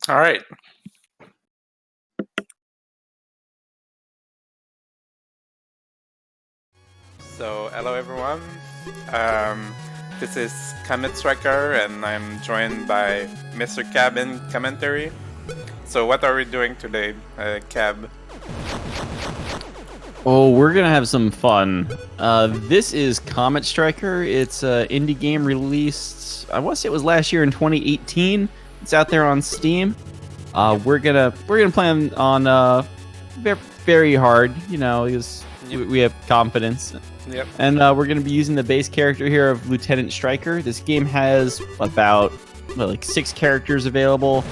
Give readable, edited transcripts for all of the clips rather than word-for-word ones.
All right. So, hello everyone. Um, this is CometStriker, and I'm joined by Mr. Cab in commentary. So, what are we doing today, Cab? Oh, we're gonna have some fun. This is CometStriker. It's an indie game released. I want to say it was last year in 2018. It's out there on Steam. We're gonna play on very hard. You know, because we have confidence. Yep. And we're gonna be using the base character here of Lieutenant Stryker. This game has about like 6 characters available.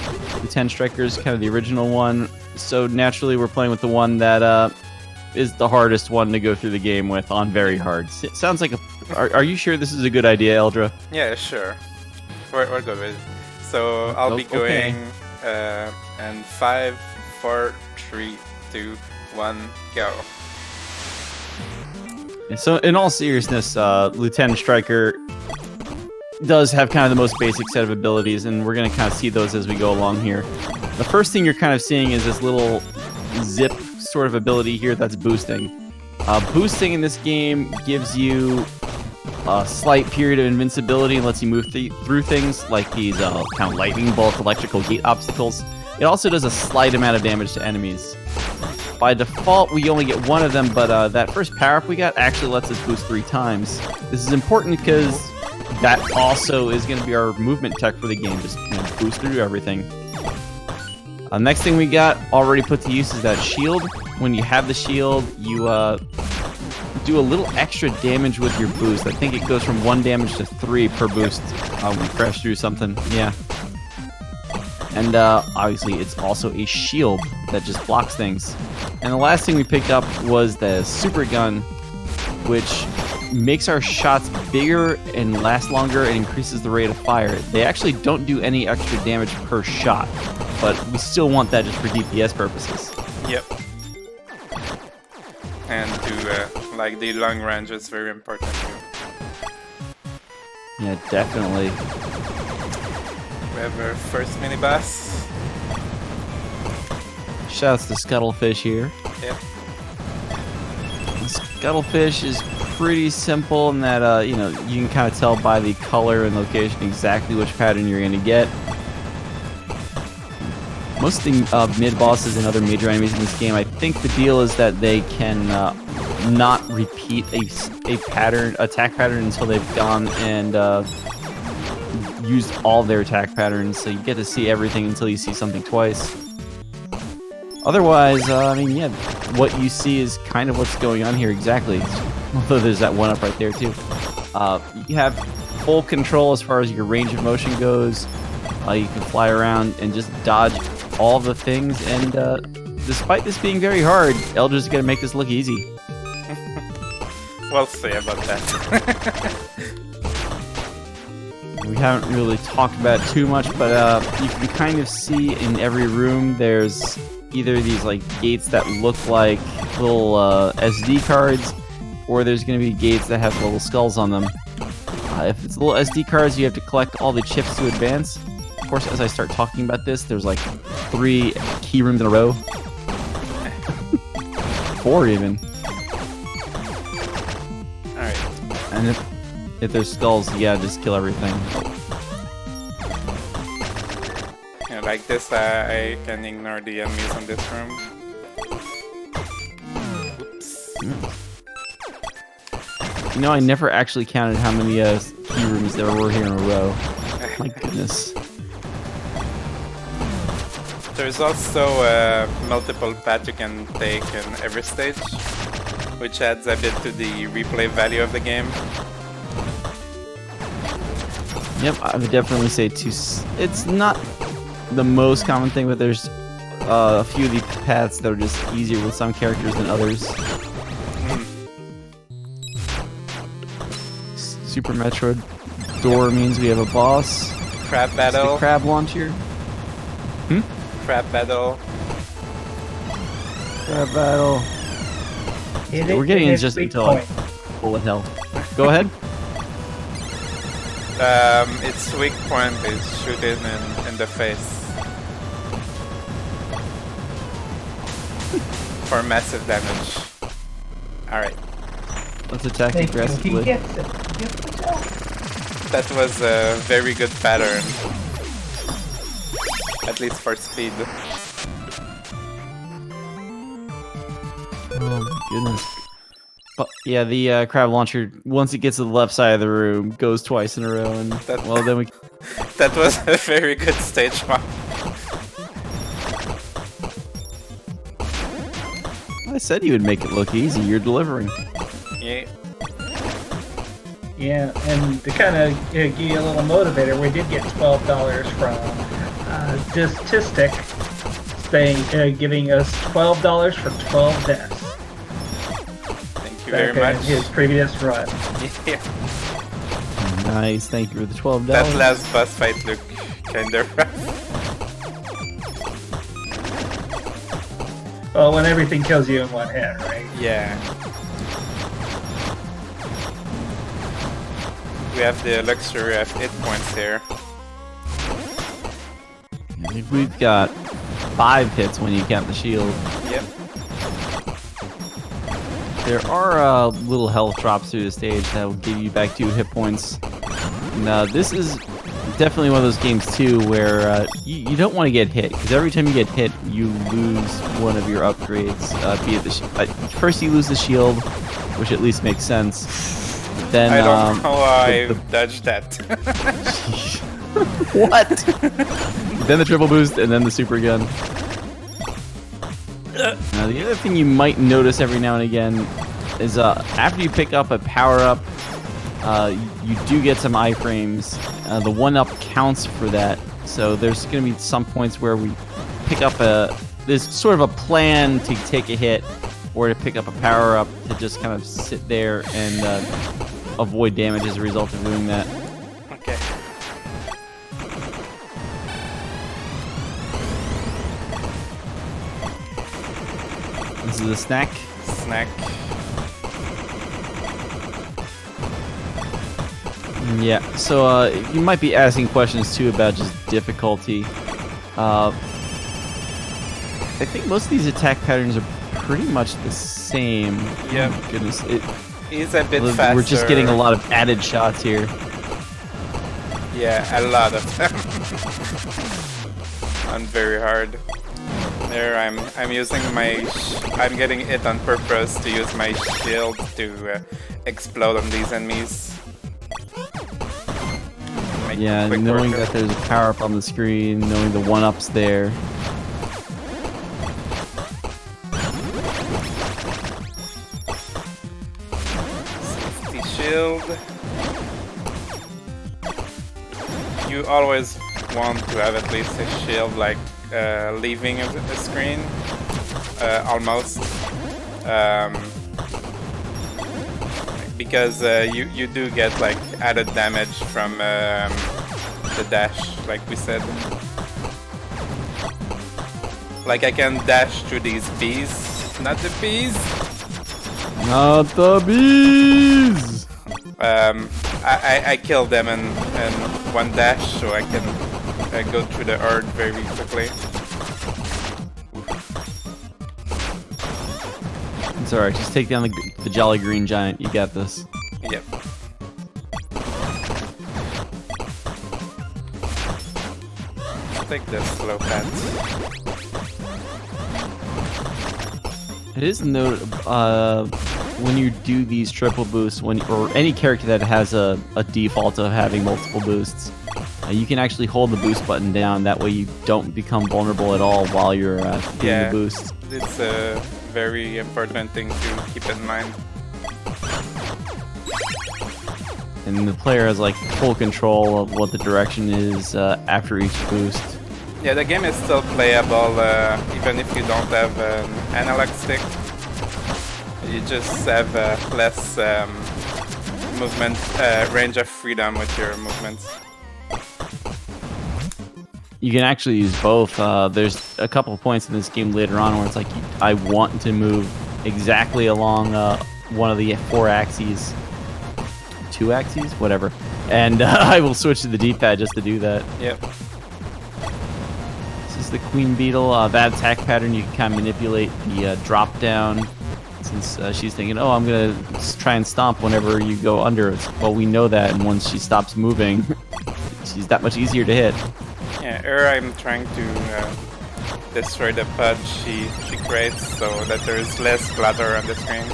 Lieutenant Stryker is kind of the original one, so naturally we're playing with the one that is the hardest one to go through the game with on very hard. It sounds like a... Are you sure this is a good idea, Eldra? Yeah, sure. We're good with it. So I'll be going and 5, 4, 3, 2, 1, go. So in all seriousness, Lieutenant Stryker does have kind of the most basic set of abilities, and we're going to kind of see those as we go along here. The first thing you're kind of seeing is this little zip sort of ability here that's boosting. Boosting in this game gives you a slight period of invincibility and lets you move through things like these kind of lightning bolt electrical gate obstacles. It also does a slight amount of damage to enemies. By default, we only get one of them, but that first power-up we got actually lets us boost 3 times. This is important because that also is going to be our movement tech for the game, just boost through everything. Next thing we got already put to use is that shield. When you have the shield, you do a little extra damage with your boost. I think it goes from 1 damage to 3 per boost when you crash through something. Yeah. And obviously, it's also a shield that just blocks things. And the last thing we picked up was the super gun, which makes our shots bigger and last longer and increases the rate of fire. They actually don't do any extra damage per shot, but we still want that just for DPS purposes. Yep. And to like the long range is very important too. Yeah, definitely. We have our first mini boss. Shouts to Scuttlefish here. Yep. Scuttlefish is pretty simple in that you can kind of tell by the color and location exactly which pattern you're going to get. Most of the mid bosses and other major enemies in this game, I think the deal is that they can not repeat a attack pattern until they've gone and used all their attack patterns, so you get to see everything until you see something twice. Otherwise, I mean, yeah, what you see is kind of what's going on here exactly. Although there's that one up right there too. You have full control as far as your range of motion goes. You can fly around and just dodge all the things, and despite this being very hard, Eldra's gonna make this look easy. We'll see about that. We haven't really talked about it too much, but you can kind of see in every room there's either these like gates that look like little SD cards, or there's going to be gates that have little skulls on them. If it's little SD cards, you have to collect all the chips to advance. Of course, as I start talking about this, there's like 3 key rooms in a row. 4 even. Alright. And if there's skulls, yeah, just kill everything. Yeah, like this, I can ignore the enemies in this room. Oops. You know, I never actually counted how many key rooms there were here in a row. My goodness. There's also multiple paths you can take in every stage, which adds a bit to the replay value of the game. Yep, I would definitely say it's not the most common thing, but there's a few of the paths that are just easier with some characters than others. Super Metroid door means we have a boss. Crab battle. Crab launcher. Crab battle. Crab battle. We're getting in just until like bullet hell. Go ahead. Its weak point is shooting in the face. for massive damage. Alright. Let's attack Thank you. aggressively. He gets it. He gets the job. That was a very good pattern. At least for speed. Oh my goodness. But yeah, the crab launcher, once it gets to the left side of the room, goes twice in a row, and well, then we. That was a very good stage one. I said you would make it look easy. You're delivering. Yeah. Yeah, and to kind of give you a little motivator, we did get $12 from Dististic, saying giving us $12 for 12 deaths. Thank you very much. His previous run. Yeah. Nice, thank you for the $12. That last boss fight looked kinda rough. Well, when everything kills you in one hit, right? Yeah. We have the luxury of hit points here. We've got 5 hits when you count the shield. Yep. There are little health drops through the stage that will give you back 2 hit points. And, this is definitely one of those games too where you don't want to get hit, because every time you get hit, you lose one of your upgrades. Be it the first you lose the shield, which at least makes sense. Then I don't know how I dodged that. What? Then the triple boost, and then the super gun. Now, the other thing you might notice every now and again is after you pick up a power-up, you do get some iframes. The 1-up counts for that, so there's going to be some points where we pick up there's sort of a plan to take a hit, or to pick up a power-up to just kind of sit there and avoid damage as a result of doing that. Okay. This is a snack. Snack. Yeah, so you might be asking questions too about just difficulty. I think most of these attack patterns are pretty much the same. Yep. Oh, goodness, He's a bit faster. we're just getting a lot of added shots here. Yeah, a lot of them. On very hard. There, I'm using my. I'm getting hit on purpose to use my shield to explode on these enemies. Yeah, knowing that there's a power up on the screen, knowing the 1-up's there. Safety shield. You always want to have at least a shield, like leaving a screen, almost. Because you do get like added damage from the dash, like we said. Like I can dash through these bees, not the bees. Not the bees. I kill them in one dash, so I can go through the earth very quickly. It's alright, just take down the Jolly Green Giant. You got this. Yep. Take this slow path. It is noted when you do these triple boosts, or any character that has a default of having multiple boosts, you can actually hold the boost button down. That way you don't become vulnerable at all while you're doing the boost. It's a very important thing to keep in mind. And the player has like full control of what the direction is after each boost. Yeah, the game is still playable even if you don't have an analog stick. You just have less movement, range of freedom with your movements. You can actually use both. There's a couple of points in this game later on where it's like, I want to move exactly along one of the 4 axes. 2 axes? Whatever. And I will switch to the D-pad just to do that. Yep. So is the Queen Beetle. That attack pattern, you can kind of manipulate the drop down. Since she's thinking, oh, I'm going to try and stomp whenever you go under. Well, we know that, and once she stops moving, she's that much easier to hit. Yeah, her I'm trying to destroy the pod she creates so that there's less clutter on the screen.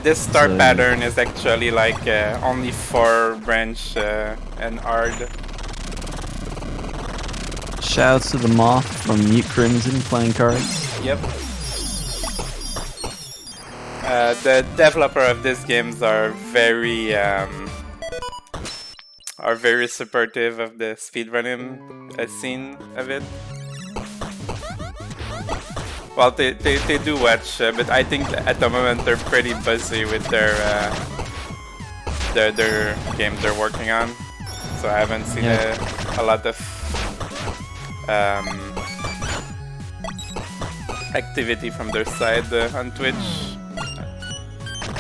This start pattern is actually like only 4 branch and hard. Shouts to the Moth from Mute Crimson playing cards. Yep. The developer of these games are very supportive of the speedrunning scene of it. Well, they do watch, but I think at the moment they're pretty busy with their games they're working on. So I haven't seen a lot of activity from their side on Twitch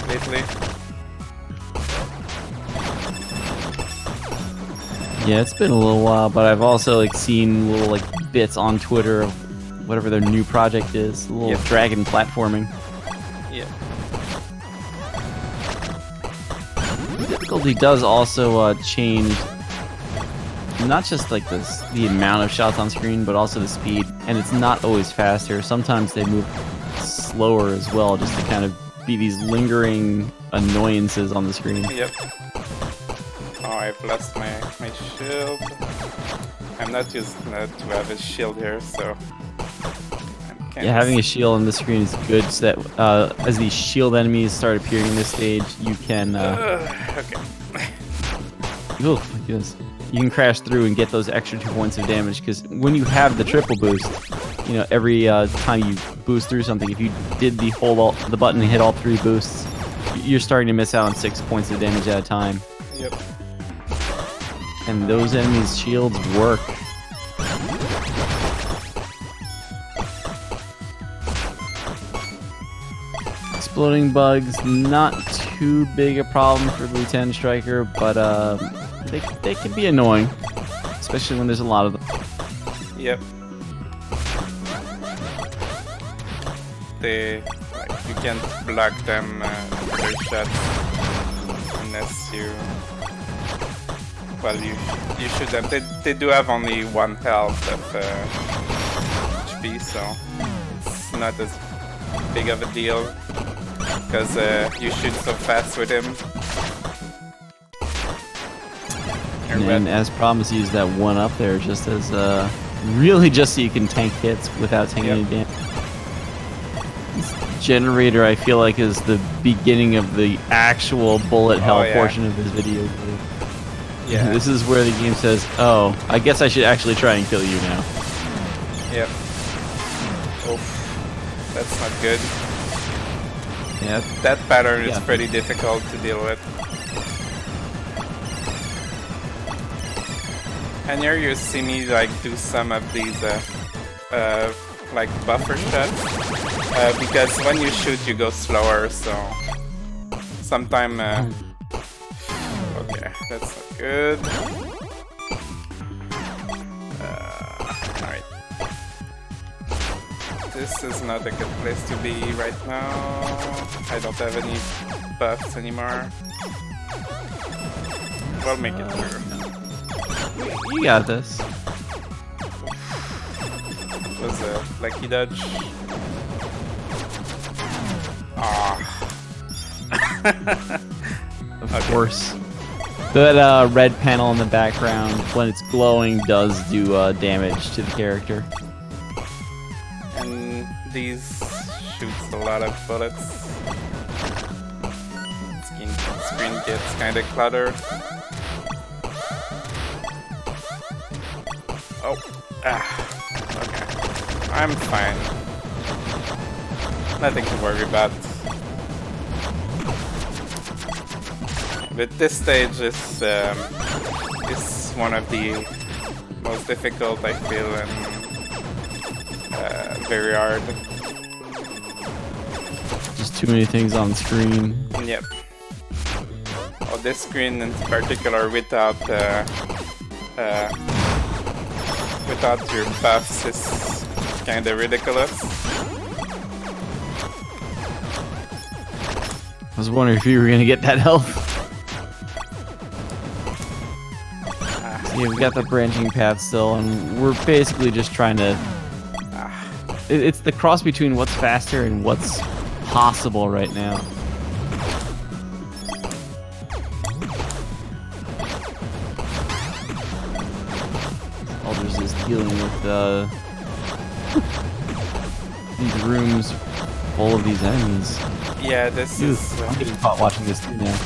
lately. Yeah, it's been a little while, but I've also like seen little like bits on Twitter of whatever their new project is, a little dragon platforming. Yeah. The difficulty does also change not just like the amount of shots on screen, but also the speed, and it's not always faster. Sometimes they move slower as well, just to kind of be these lingering annoyances on the screen. Yep. Oh, I've lost my shield. I'm not used to have a shield here, so... Yeah, having a shield on the screen is good, so that as these shield enemies start appearing in this stage, you can... okay. Oh, my goodness. You can crash through and get those extra 2 points of damage, because when you have the triple boost, you know, every time you boost through something, if you did the the button and hit all 3 boosts, you're starting to miss out on 6 points of damage at a time. Yep. And those enemies' shields work. Exploding bugs, not too big a problem for the Lieutenant Striker, but they can be annoying, especially when there's a lot of them. Yep. You can't block them their shots unless you. Well, you shoot them. They do have only 1 health of HP, so it's not as big of a deal because you shoot so fast with him. And as promised, use that 1 up there just as really just so you can tank hits without taking any damage. This generator, I feel like, is the beginning of the actual bullet hell portion of this video game. Yeah. This is where the game says, oh, I guess I should actually try and kill you now. Yep. Oof. That's not good. Yeah. That pattern is pretty difficult to deal with. And here you see me like do some of these like buffer shots because when you shoot you go slower, so sometime okay, that's not good. Alright. This is not a good place to be right now. I don't have any buffs anymore. We'll make it through. You got this. Was a lucky dodge. Ah. Of course. That red panel in the background, when it's glowing, does do damage to the character. And these shoots a lot of bullets. Screen gets kinda cluttered. Oh, okay. I'm fine. Nothing to worry about. But this stage is one of the most difficult, I feel, and very hard. Just too many things on screen. Yep. Oh, this screen in particular without uh, without your buffs is kinda ridiculous. I was wondering if you were gonna get that health. So yeah, we got the branching path still, and we're basically just trying to. It's the cross between what's faster and what's possible right now. Eldra's is dealing with these rooms full of these enemies. Yeah, this Dude, is. I'm getting caught watching this too now.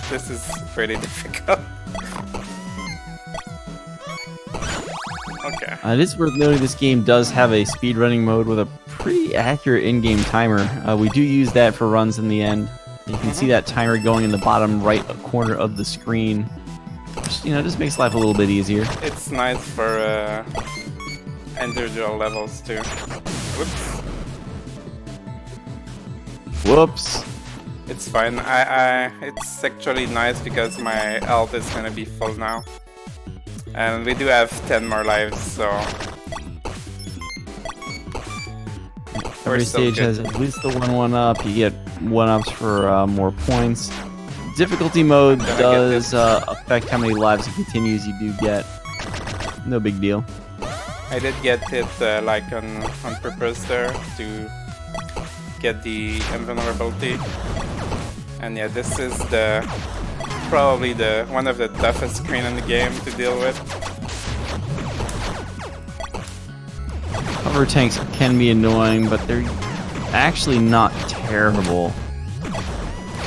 This is pretty difficult. Okay. It is worth noting this game does have a speedrunning mode with a pretty accurate in-game timer. We do use that for runs in the end. You can see that timer going in the bottom right corner of the screen. Which, just makes life a little bit easier. It's nice for individual levels too. Whoops. Whoops. It's fine. It's actually nice because my health is gonna be full now. And we do have 10 more lives, so... Every stage has at least the 1-1-up. You get 1-ups for more points. Difficulty mode does affect how many lives and continues you do get. No big deal. I did get hit like on purpose there to get the invulnerability. And yeah, this is probably one of the toughest screen in the game to deal with. Cover tanks can be annoying, but they're actually not terrible.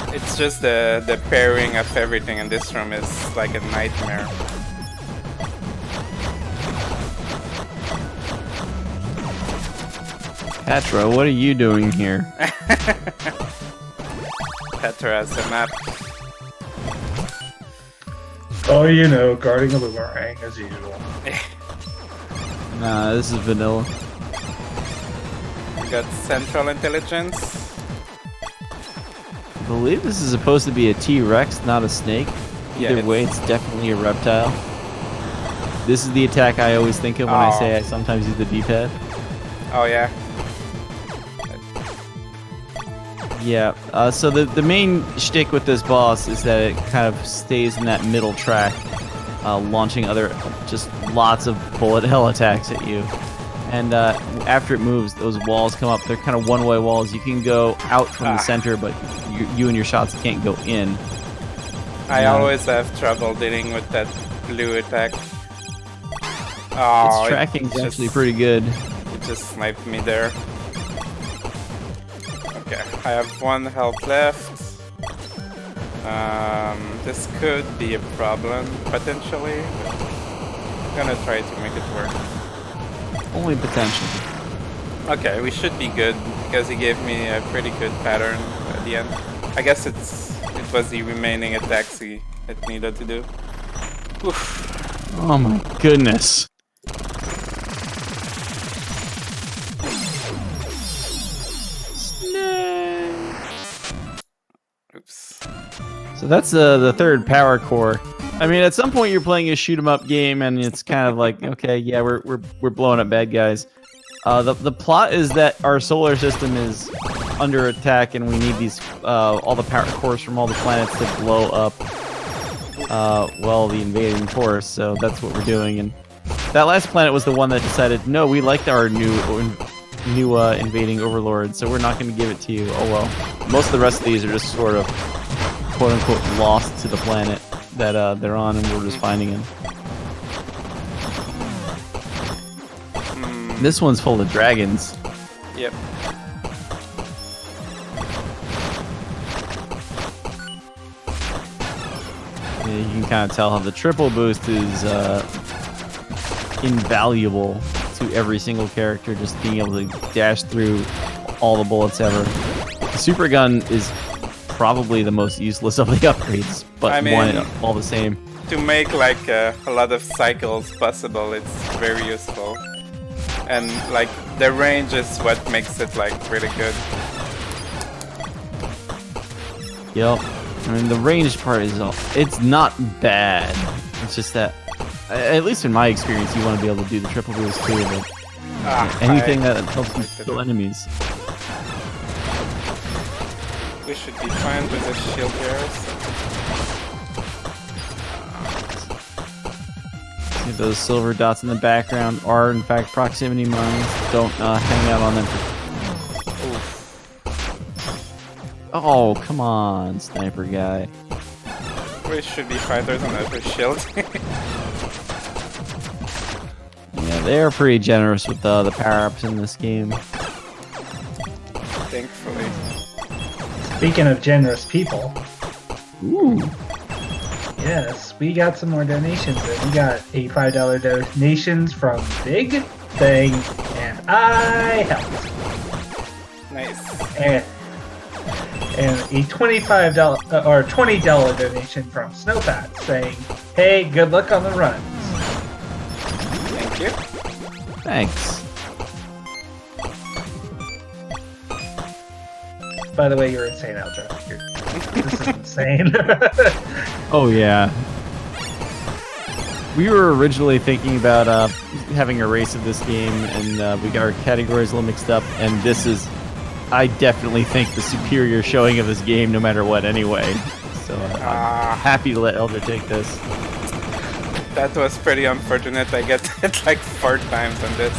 It's just the pairing of everything in this room is like a nightmare. Petra, what are you doing here? Petra has a map. Oh, guarding a boomerang as usual. Nah, this is vanilla. We got Central Intelligence. I believe this is supposed to be a T-Rex, not a snake. Either way, it's definitely a reptile. This is the attack I always think of when I say I sometimes use the D-pad. Oh yeah. Yeah, so the main shtick with this boss is that it kind of stays in that middle track, launching just lots of bullet hell attacks at you. And after it moves, those walls come up. They're kind of one-way walls. You can go out from the center, but you and your shots can't go in. I always have trouble dealing with that blue attack. Oh, its tracking's actually pretty good. It just sniped me there. Okay, I have 1 health left. This could be a problem, potentially. I'm gonna try to make it work. Only potential. Okay, we should be good, because he gave me a pretty good pattern at the end. I guess it was the remaining attacks it needed to do. Oof. Oh my goodness. Oops. So that's the third power core. I mean, at some point you're playing a shoot 'em up game, and it's kind of like, okay, yeah, we're blowing up bad guys. The plot is that our solar system is under attack, and we need these all the power cores from all the planets to blow up the invading force. So that's what we're doing. And that last planet was the one that decided, no, we liked our new invading overlord, so we're not going to give it to you. Oh well. Most of the rest of these are just sort of quote unquote lost to the planet that they're on, and we're just finding them. This one's full of dragons. Yep. Yeah, you can kind of tell how the triple boost is invaluable to every single character, just being able to dash through all the bullets ever. The super gun is probably the most useless of the upgrades, but I mean, one all the same. To make like a lot of cycles possible, it's very useful. And like the range is what makes it like really good. Yep. I mean, the range part is it's not bad. It's just that, at least in my experience, you want to be able to do the triple boost too. But anything that helps you kill enemies. We should be fine with the shield here. See, those silver dots in the background are in fact proximity mines. Don't hang out on them. Oh, come on, sniper guy. We should be fine. There's another shield. Yeah, they're pretty generous with the power-ups in this game. Thankfully. Speaking of generous people. Ooh. Yes, we got some more donations. We got a $5 donations from Big Thing, and I helped. Nice. And a $25 or $20 donation from Snowpat saying, "Hey, good luck on the runs." Thank you. Thanks. By the way, you're insane, Eldra. This is insane. Oh yeah. We were originally thinking about having a race of this game, and we got our categories a little mixed up. And this is, I definitely think, the superior showing of this game, no matter what. Anyway, so I'm happy to let Eldra take this. That was pretty unfortunate. I get it like 4 times on this.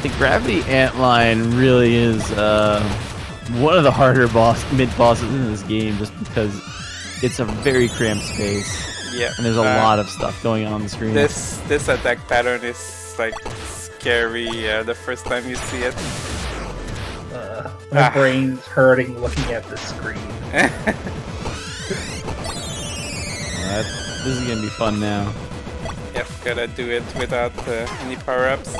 The gravity antline really is one of the harder mid bosses in this game, just because it's a very cramped space. Yeah. And there's a lot of stuff going on the screen. This attack pattern is like scary the first time you see it. My brain's hurting looking at the screen. This is gonna be fun now. Yep, gotta do it without any power-ups.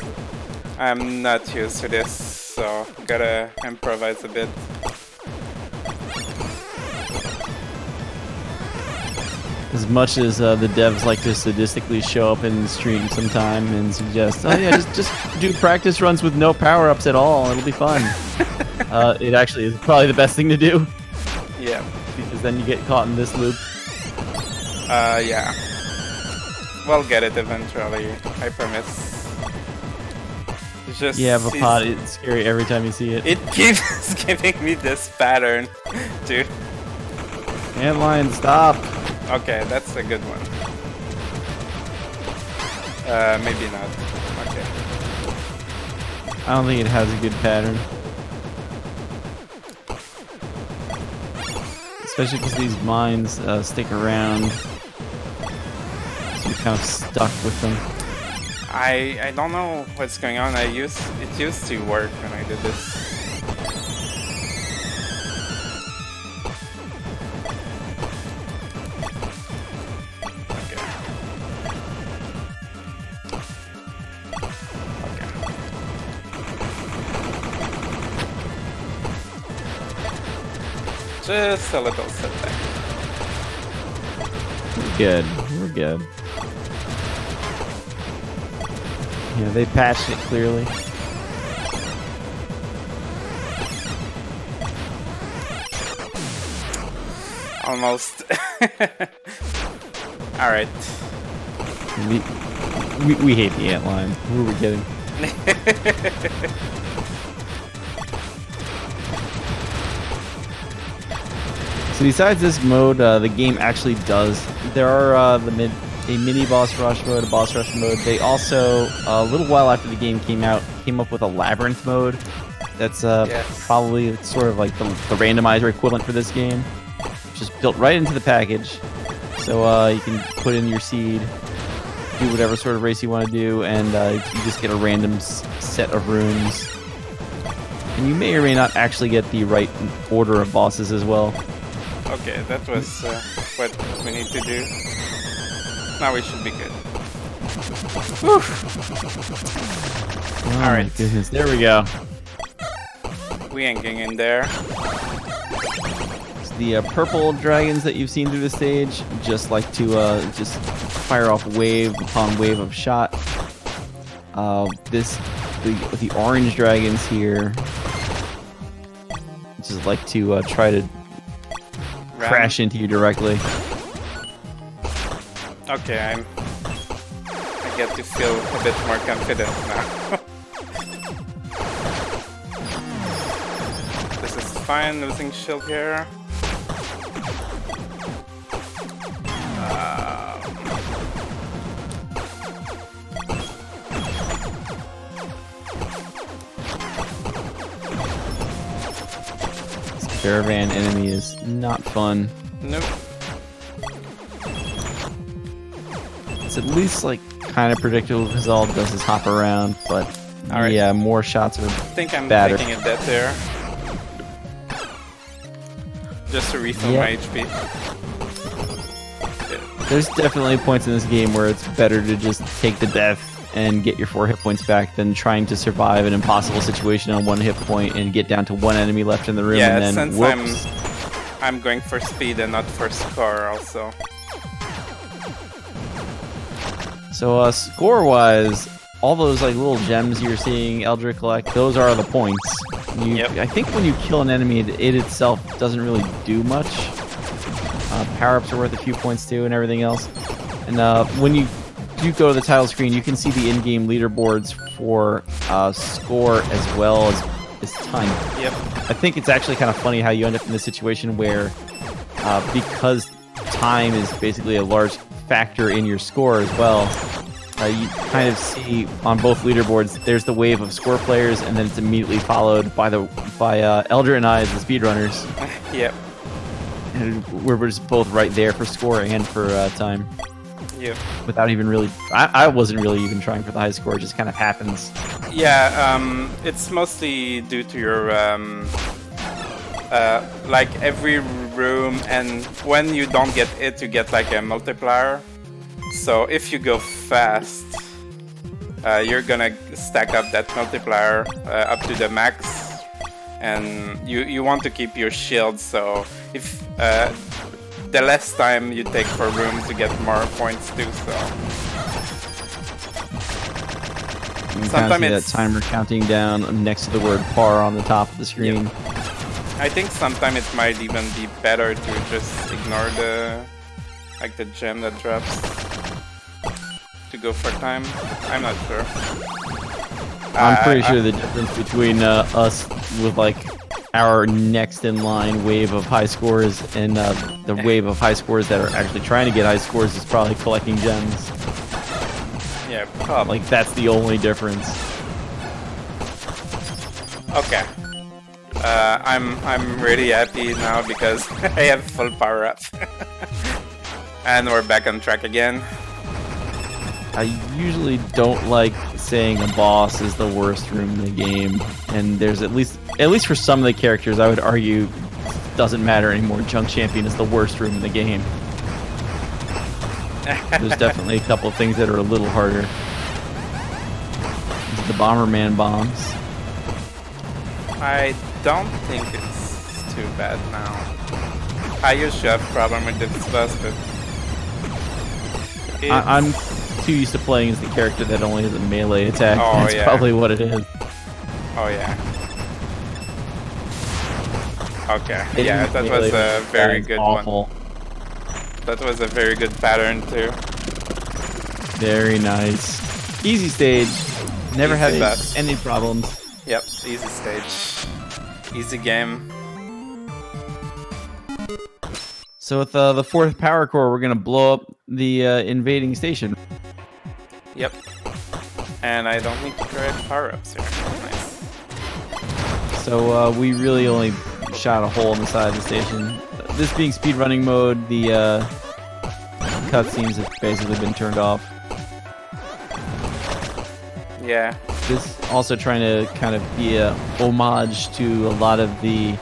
I'm not used to this, so gotta improvise a bit. As much as the devs like to sadistically show up in stream sometime and suggest, oh yeah, just do practice runs with no power-ups at all, it'll be fun. It actually is probably the best thing to do. Yeah. Because then you get caught in this loop. Yeah. We'll get it eventually, I promise. Just yeah, Vapad, it's scary every time you see it. It keeps giving me this pattern, dude. Antline, stop! Okay, that's a good one. Maybe not. Okay. I don't think it has a good pattern. Especially because these mines stick around. So you're kind of stuck with them. I don't know what's going on. It used to work when I did this. Just a little setback. We're good. We're good. Yeah, they patched it clearly. Almost. Alright. We hate the antline. Who are we getting? So besides this mode, the game actually does. There are a mini boss rush mode, a boss rush mode. They also, a little while after the game came out, came up with a labyrinth mode. That's probably sort of like the randomizer equivalent for this game, which is built right into the package. So you can put in your seed, do whatever sort of race you want to do, and you just get a random set of rooms. And you may or may not actually get the right order of bosses as well. Okay, that was what we need to do. Now we should be good. Oh Alright. my goodness, there we go. We ain't getting in there. It's the purple dragons that you've seen through the stage just like to just fire off wave upon wave of shot. The orange dragons here just like to try to crash into you directly. Okay, I get to feel a bit more confident now. This is fine, losing shield here. This caravan enemy is not fun. Nope. It's at least like kind of predictable because all it does is hop around, but Alright. yeah, more shots are I think I'm better. taking a death there. Just to refill Yeah. my HP. There's definitely points in this game where it's better to just take the death and get your 4 hit points back than trying to survive an impossible situation on 1 hit point and get down to 1 enemy left in the room Yeah, and then since whoops. I'm going for speed and not for score also. So score-wise, all those like little gems you're seeing Eldra collect, those are the points. Yep. I think when you kill an enemy, it itself doesn't really do much. Power-ups are worth a few points too and everything else. And when you do go to the title screen, you can see the in-game leaderboards for score as well as time. Yep. I think it's actually kind of funny how you end up in this situation where because time is basically a large factor in your score as well, you kind of see on both leaderboards there's the wave of score players and then it's immediately followed by Eldra and I as the speedrunners. Yep. And we're just both right there for score and for time. Yep. Without even really... I wasn't really even trying for the high score, it just kind of happens. Yeah, it's mostly due to your like every room, and when you don't get it, you get like a multiplier. So if you go fast, you're gonna stack up that multiplier up to the max, and you want to keep your shield. So if the less time you take for rooms, you get more points too. So You can kind of see that it's timer counting down next to the word par on the top of the screen. Yep. I think sometimes it might even be better to just ignore the gem that drops to go for time. I'm not sure. I'm pretty sure the difference between us with like our next in line wave of high scores and the wave of high scores that are actually trying to get high scores is probably collecting gems. Yeah, probably. Like that's the only difference. Okay. I'm really happy now because I have full power up. And we're back on track again. I usually don't like saying a boss is the worst room in the game, and there's at least for some of the characters, I would argue doesn't matter anymore. Junk Champion is the worst room in the game. There's definitely a couple of things that are a little harder. The Bomberman bombs. I don't think it's too bad now. I used to have problem with this boss, but I'm too used to playing as the character that only has a melee attack. Oh, That's yeah. probably what it is. Oh yeah. Okay. Hitting Yeah, that was melee a very is good awful. one. That was a very good pattern too. Very nice. Easy stage. Never Easy having best. any problems. Yep, easy stage. Easy game. So with the fourth power core, we're gonna blow up the invading station. Yep. And I don't need to grab power-ups here. Nice. So we really only shot a hole in the side of the station. This being speedrunning mode, the cutscenes have basically been turned off. Yeah. This also trying to kind of be a homage to a lot of the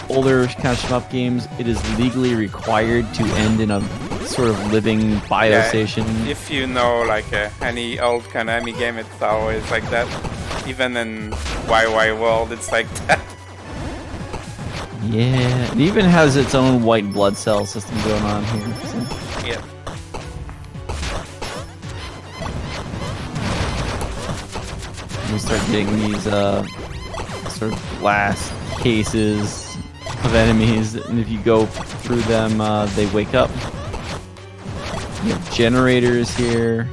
older kind of shmup games. It is legally required to end in a sort of living bio Yeah, station. If you know like any old Konami game, it's always like that. Even in YY World, it's like that. Yeah, it even has its own white blood cell system going on here. So. Yep. We start getting these sort of glass cases of enemies, and if you go through them, they wake up. You have generators here.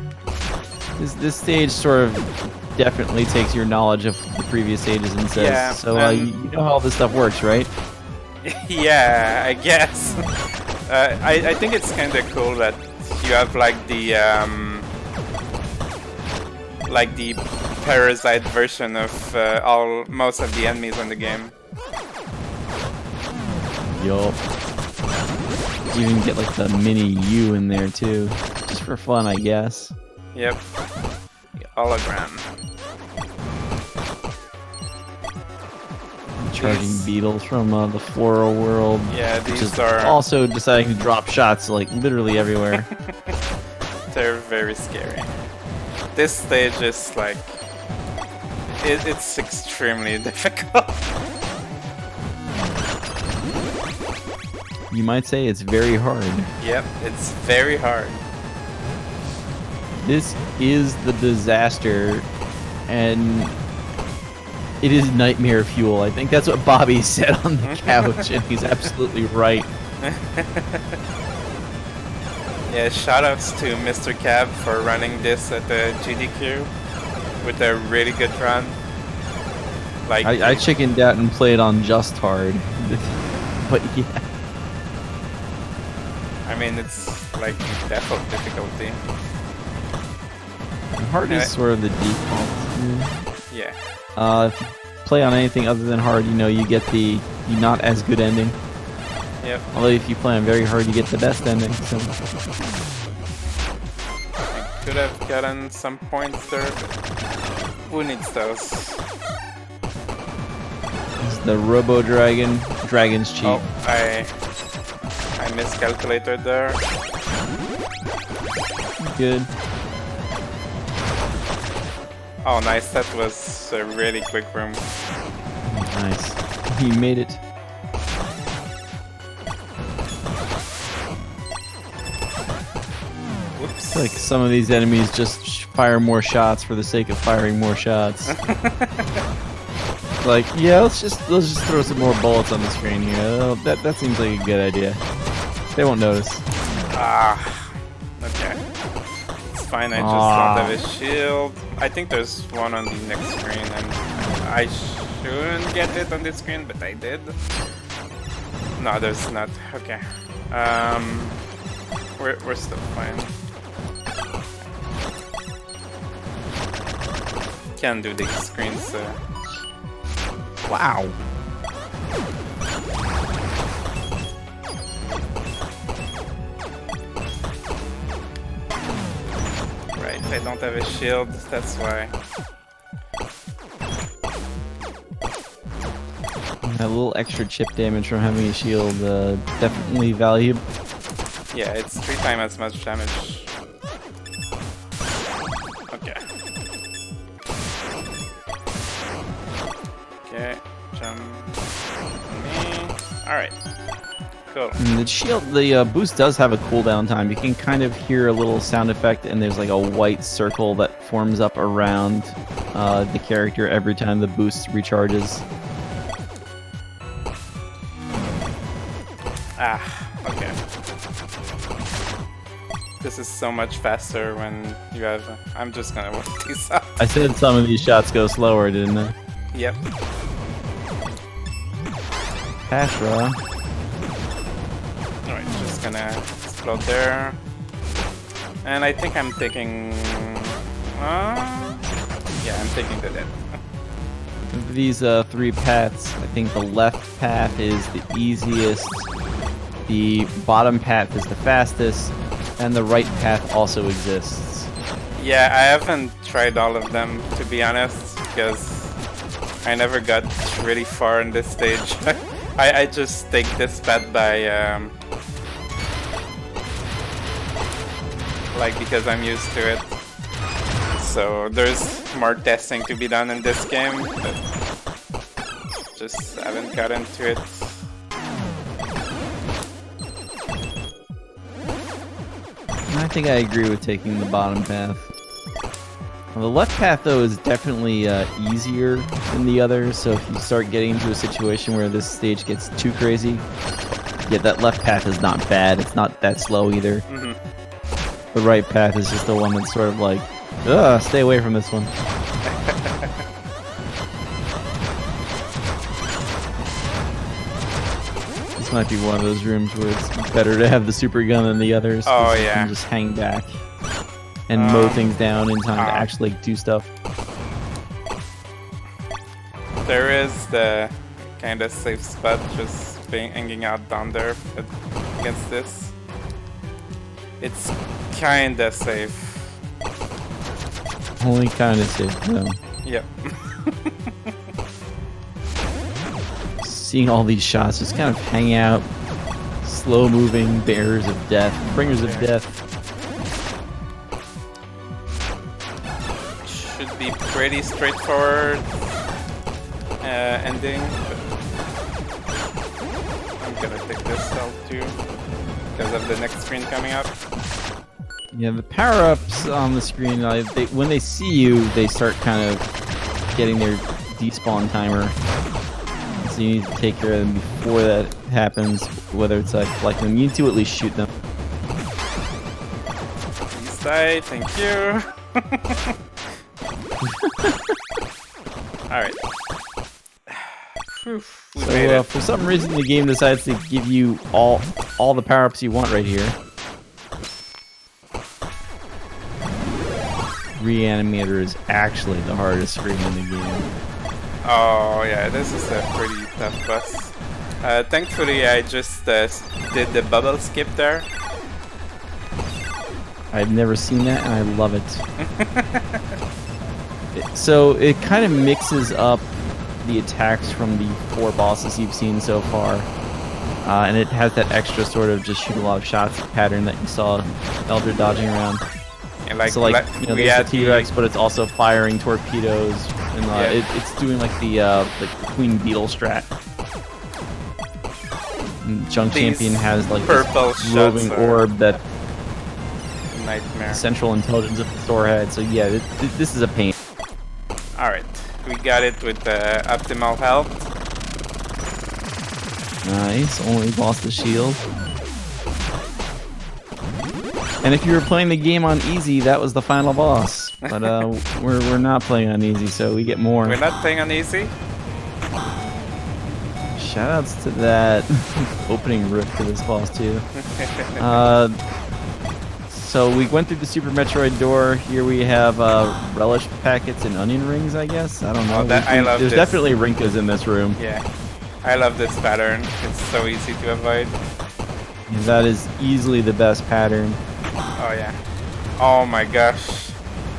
This stage sort of definitely takes your knowledge of the previous stages and says, Yeah, so you know how all this stuff works, right? Yeah, I guess. I think it's kind of cool that you have like the parasite version of most of the enemies in the game. Yup. You even get like the mini U in there too, just for fun, I guess. Yep. The hologram. Charging beetles from the floral world. Yeah, which these is are also deciding to drop shots like literally everywhere. They're very scary. This stage is like it's extremely difficult. You might say it's very hard. Yep, it's very hard. This is the disaster, and it is nightmare fuel. I think that's what Bobby said on the couch, and he's absolutely right. Yeah, shoutouts to Mr. Cab for running this at the GDQ with a really good run. Like I chickened out and played on just hard, but yeah. I mean, it's like default difficulty. Hard is sort of the default. Yeah. If you play on anything other than hard, you know, you get the not as good ending. Yep. Although if you play on very hard, you get the best ending. So I could have gotten some points there, but who needs those? this is the Robo Dragon. Dragon's cheap. Oh, I miscalculated there. Good. Oh, nice. That was a really quick room. Nice. He made it. Whoops. Like some of these enemies just fire more shots for the sake of firing more shots. Like, yeah, let's just throw some more bullets on the screen here. Oh, that seems like a good idea. They won't notice. Ah, okay. It's fine. I just don't have a shield. I think there's one on the next screen, and I shouldn't get it on this screen, but I did. No, there's not. Okay. We're still fine. Can't do these screens. Wow. Right, I don't have a shield, that's why. That little extra chip damage from having a shield, definitely valuable. Yeah, it's 3 times as much damage. Okay. Okay, jump on me. Alright. Cool. And the shield, the boost does have a cooldown time. You can kind of hear a little sound effect, and there's like a white circle that forms up around the character every time the boost recharges. Ah, okay. This is so much faster when you have... I'm just gonna work these out. I said some of these shots go slower, didn't I? Yep. Pashra. Alright, just gonna explode there. And I think I'm taking... yeah, I'm taking the dead. Of these 3 paths, I think the left path is the easiest, the bottom path is the fastest, and the right path also exists. Yeah, I haven't tried all of them, to be honest, because I never got really far in this stage. I just take this path by... like, because I'm used to it. So there's more testing to be done in this game, but just haven't got into it. I think I agree with taking the bottom path. Well, the left path, though, is definitely easier than the others, so if you start getting into a situation where this stage gets too crazy, yeah, that left path is not bad. It's not that slow either. Mm-hmm. The right path is just the one that's sort of like, ugh, stay away from this one. This might be one of those rooms where it's better to have the super gun than the others. Oh, You yeah. can just hang back and mow things down in time to actually do stuff. There is the kind of safe spot just hanging out down there against this. It's kind of safe. Only kind of safe, though. Yep. Seeing all these shots, just kind of hang out, slow-moving bearers of death, bringers of death. Should be pretty straightforward ending. But I'm gonna take this cell too because of the next screen coming up. Yeah, the power-ups on the screen, when they see you, they start kind of getting their despawn timer. So you need to take care of them before that happens, whether it's like collecting them. You need to at least shoot them. Please die, thank you. Alright. We made So it. for some reason the game decides to give you all the power-ups you want right here. Reanimator is actually the hardest screen in the game. Oh yeah, this is a pretty tough boss. Thankfully I just did the bubble skip there. I've never seen that and I love it. So it kind of mixes up the attacks from the 4 bosses you've seen so far. And it has that extra sort of just shoot a lot of shots pattern that you saw Eldra dodging around. And like, So like, you know, we there's had the T-Rex, but it's also firing torpedoes, and it's doing like the Queen Beetle strat. And Junk These Champion has like purple this roving shots are orb that nightmare. central intelligence of the store had. So yeah, this is a pain. Alright, we got it with optimal health. Nice, only lost the shield. And if you were playing the game on easy, that was the final boss. But we're not playing on easy, so we get more. We're not playing on easy. Shoutouts to that opening riff to this boss too. So we went through the Super Metroid door. Here we have relish packets and onion rings, I guess. I don't know. I love There's this. definitely Rinkas in this room. Yeah, I love this pattern. It's so easy to avoid. And that is easily the best pattern. Oh yeah. Oh my gosh.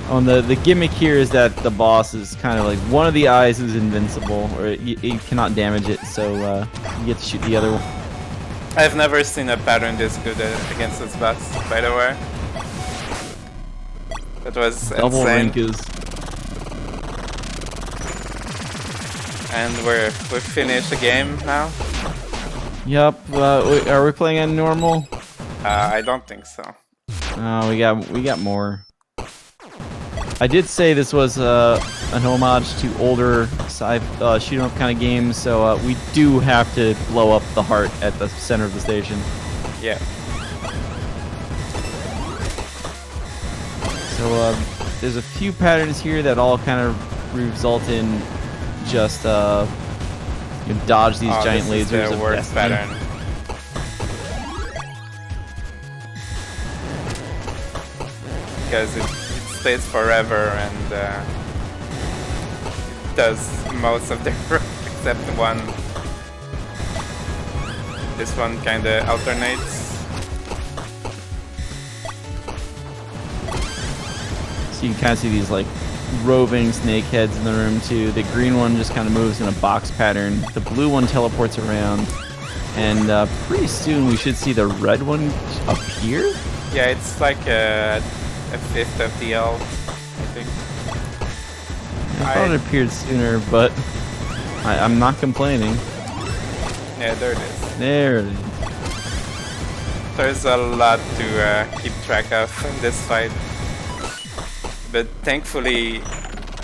The gimmick here is that the boss is kind of like one of the eyes is invincible, or you cannot damage it, so you get to shoot the other one. I've never seen a pattern this good against this boss, by the way. That was Double insane. Rinkas. And we've finished the game now. Yup. Are we playing on normal? I don't think so. Oh, we got more. I did say this was an homage to older shoot 'em up kind of games, so we do have to blow up the heart at the center of the station. Yeah. So there's a few patterns here that all kind of result in just you dodge these giant this lasers is the of worst destiny. pattern. Because it stays forever and it does most of the work except one. This one kinda alternates. So you can kind of see these like roving snake heads in the room too. The green one just kind of moves in a box pattern. The blue one teleports around. And pretty soon we should see the red one appear? Yeah, it's like a fifth of the L, I think. I thought it appeared sooner, but I'm not complaining. Yeah, there it is. There it is. There's a lot to keep track of in this fight. But thankfully,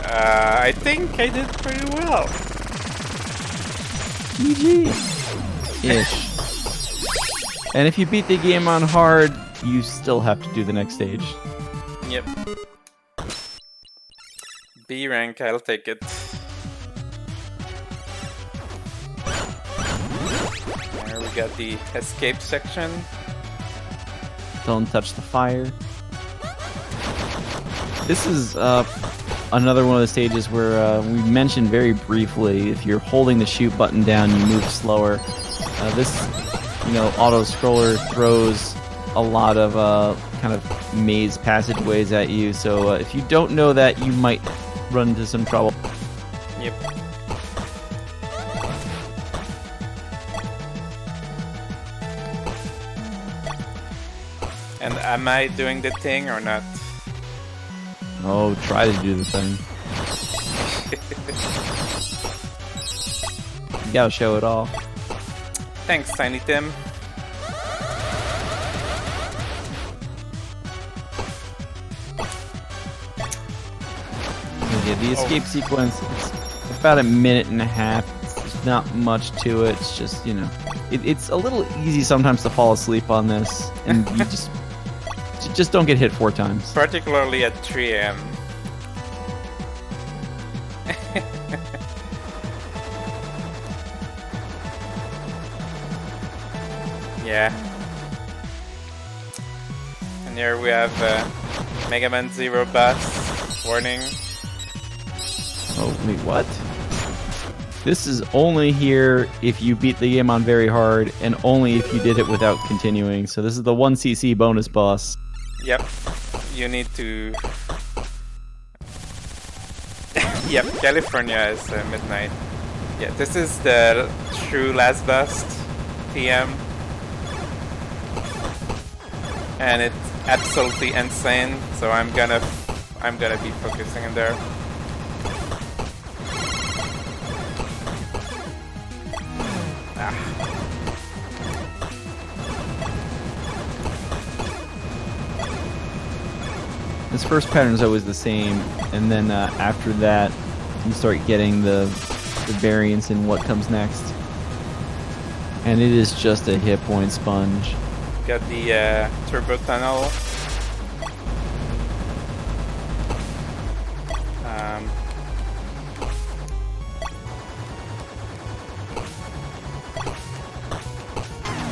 I think I did pretty well. GG. Ish. And if you beat the game on hard, you still have to do the next stage. Yep. B rank, I'll take it. There we got the escape section. Don't touch the fire. This is another one of the stages where we mentioned very briefly, if you're holding the shoot button down, you move slower. This, auto scroller throws a lot of kind of maze passageways at you, so if you don't know that, you might run into some trouble. Yep. And am I doing the thing or not? Oh, try to do the thing. You gotta show it off. Thanks, Tiny Tim. Yeah, the escape sequence, it's about a minute and a half. There's not much to it. It's just, it's a little easy sometimes to fall asleep on this, and you just don't get hit 4 times. Particularly at 3 AM. Yeah. And here we have Mega Man Zero boss. Warning. Oh, wait, what? This is only here if you beat the game on very hard, and only if you did it without continuing. So this is the 1cc bonus boss. Yep. You need to... Yep, California is midnight. Yeah, this is the true last boss, TM. And it's absolutely insane, so I'm gonna be focusing in there. This first pattern is always the same, and then after that, you start getting the variance in what comes next. And it is just a hit point sponge. Got the turbo tunnel.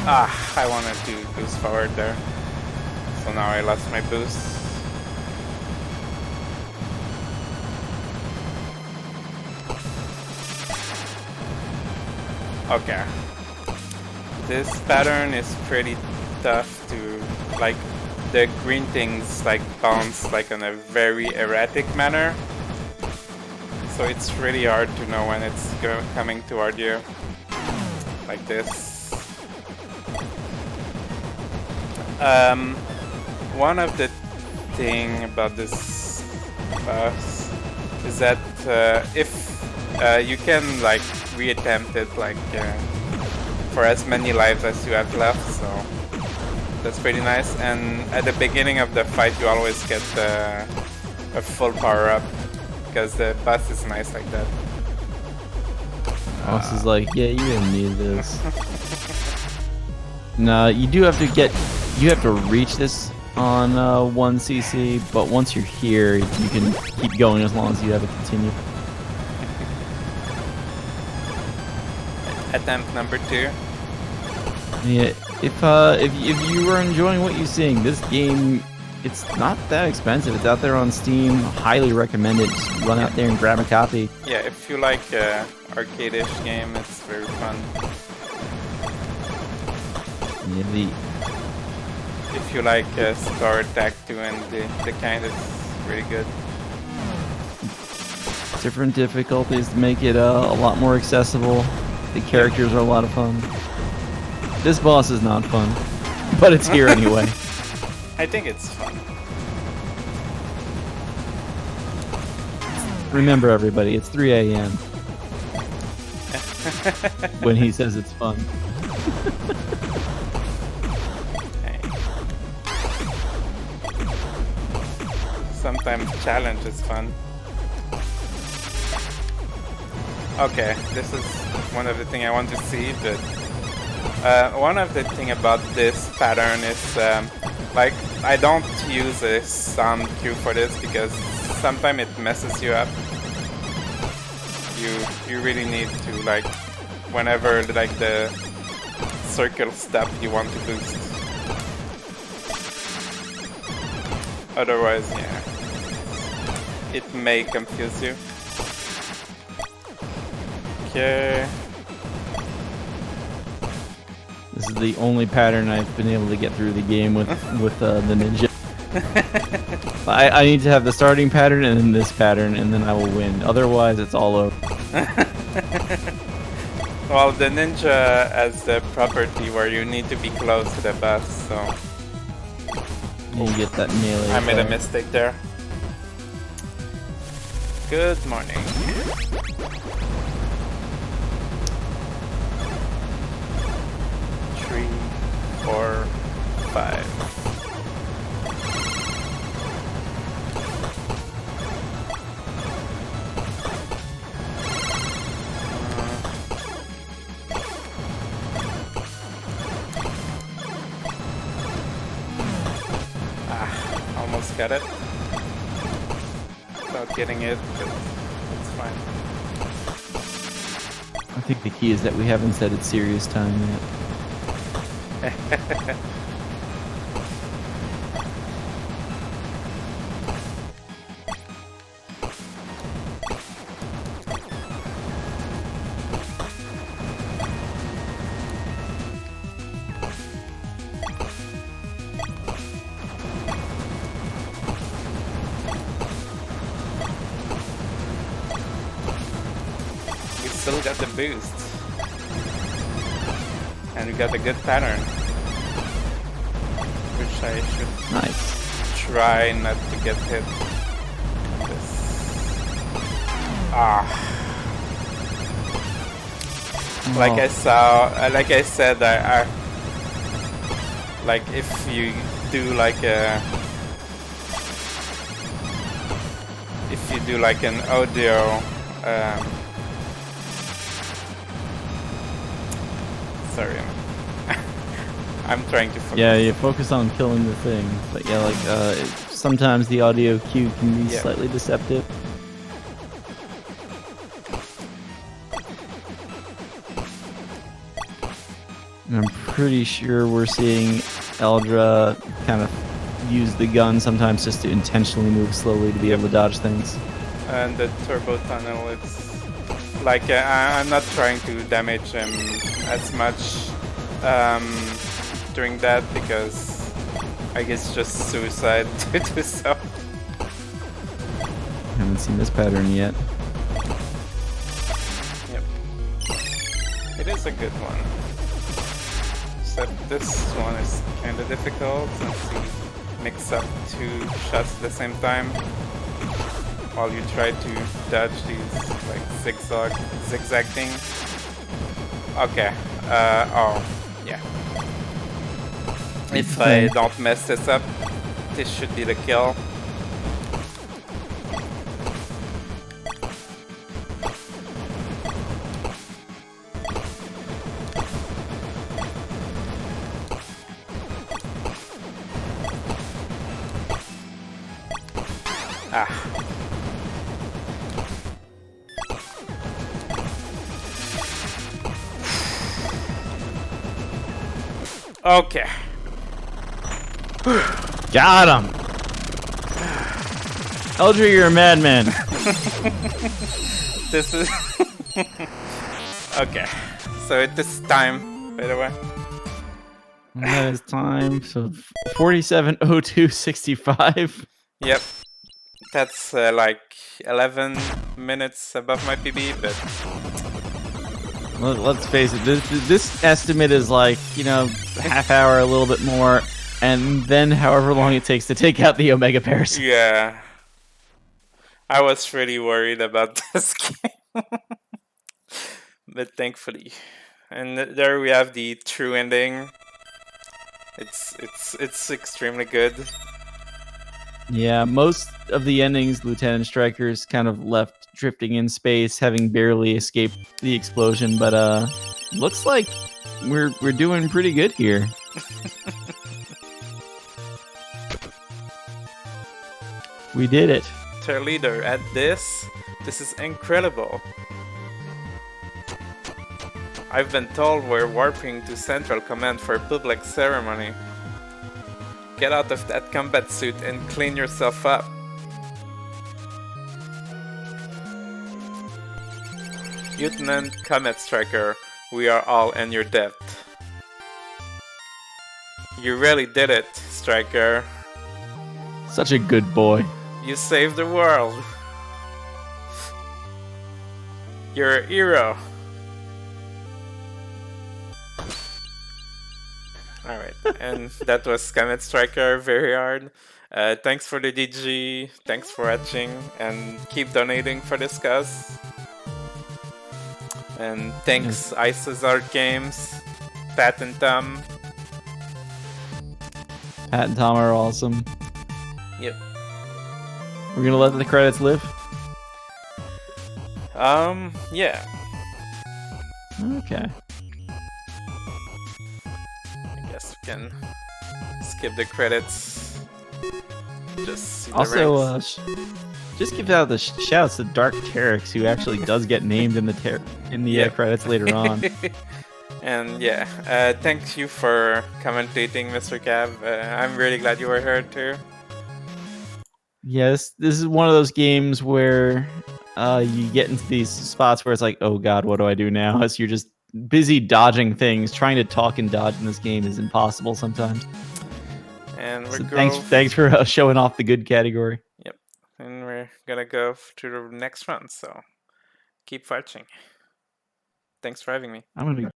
I wanted to boost forward there. So now I lost my boost. Okay. This pattern is pretty tough to, like, the green things like bounce like in a very erratic manner. So it's really hard to know when it's coming toward you. Like this. One of the thing about this boss is that if you can like reattempt it like for as many lives as you have left, so that's pretty nice. And at the beginning of the fight, you always get a full power up because the boss is nice like that. Boss is like, yeah, you didn't need this. No, you have to reach this on 1cc, but once you're here, you can keep going as long as you have it continue. Attempt number 2. Yeah, if you were enjoying what you're seeing, this game, it's not that expensive. It's out there on Steam. Highly recommend it. Just run out there and grab a copy. Yeah, if you like arcade-ish game, it's very fun. Yeah, if you like Star Attack 2 and the kind, it's really good. Different difficulties to make it a lot more accessible. The characters are a lot of fun. This boss is not fun, but it's here anyway. I think it's fun. Remember, everybody, it's 3 a.m. when he says it's fun. Sometimes challenge is fun. Okay, this is one of the things I want to see, but one of the thing about this pattern is Like, I don't use a sound cue for this because sometimes it messes you up. You really need to, like, whenever like the circle step you want to boost. Otherwise, yeah, it may confuse you. Okay. This is the only pattern I've been able to get through the game with the ninja. I need to have the starting pattern and then this pattern, and then I will win. Otherwise, it's all over. Well, the ninja has the property where you need to be close to the boss, so You get that melee. I made a mistake there. Good morning. 3, 4, 5. Almost got it. Without getting it, but it's fine. I think the key is that we haven't said it's serious time yet. We still got the boost. And we got a good pattern. Which I should Nice. try not to get hit. This. Like I said, I like if you do like an audio sorry, I'm trying to focus. Yeah, you focus on killing the thing, but yeah, like sometimes the audio cue can be slightly deceptive. And I'm pretty sure we're seeing Eldra kind of use the gun sometimes just to intentionally move slowly to be able to dodge things. And the turbo tunnel, it's like I'm not trying to damage him as much during that because I guess just suicide to do so. Haven't seen this pattern yet. Yep. It is a good one. Except this one is kind of difficult since you mix up 2 shots at the same time while you try to dodge these like zigzag things. Okay. Oh, yeah. If I don't mess this up, this should be the kill. Okay. Got him! Eldra, you're a madman. This is... Okay. So it is time, by the way. That is time. So 47:02:65. Yep. That's like 11 minutes above my PB, but... Let's face it, this estimate is like, you know, half hour, a little bit more, and then however long it takes to take out the Omega pairs. Yeah. I was really worried about this game. But thankfully. And there we have the true ending. It's extremely good. Yeah, most of the endings, Lieutenant Striker's kind of left drifting in space, having barely escaped the explosion, but looks like we're doing pretty good here. We did it. Tier leader at this. This is incredible. I've been told we're warping to Central Command for a public ceremony. Get out of that combat suit and clean yourself up. Lieutenant CometStriker, we are all in your debt. You really did it, Striker. Such a good boy. You saved the world. You're a hero. Alright, and that was CometStriker, very hard. Thanks for the DG, thanks for watching, and keep donating for this cause. And thanks Ice's Art Games, Pat and Tom. Pat and Tom are awesome. Yep. We're gonna let the credits live? Yeah. Okay. I guess we can skip the credits. Just see the Also, ranks. just give out the shouts to Dark Terex, who actually does get named in the credits later on. And yeah, thank you for commentating, Mr. Cab. I'm really glad you were here too. Yes, this is one of those games where you get into these spots where it's like, oh god, what do I do now? As you're just busy dodging things. Trying to talk and dodge in this game is impossible sometimes. And we're thanks for showing off the good category. Yep, and we're gonna go to the next one. So keep watching. Thanks for having me. I'm gonna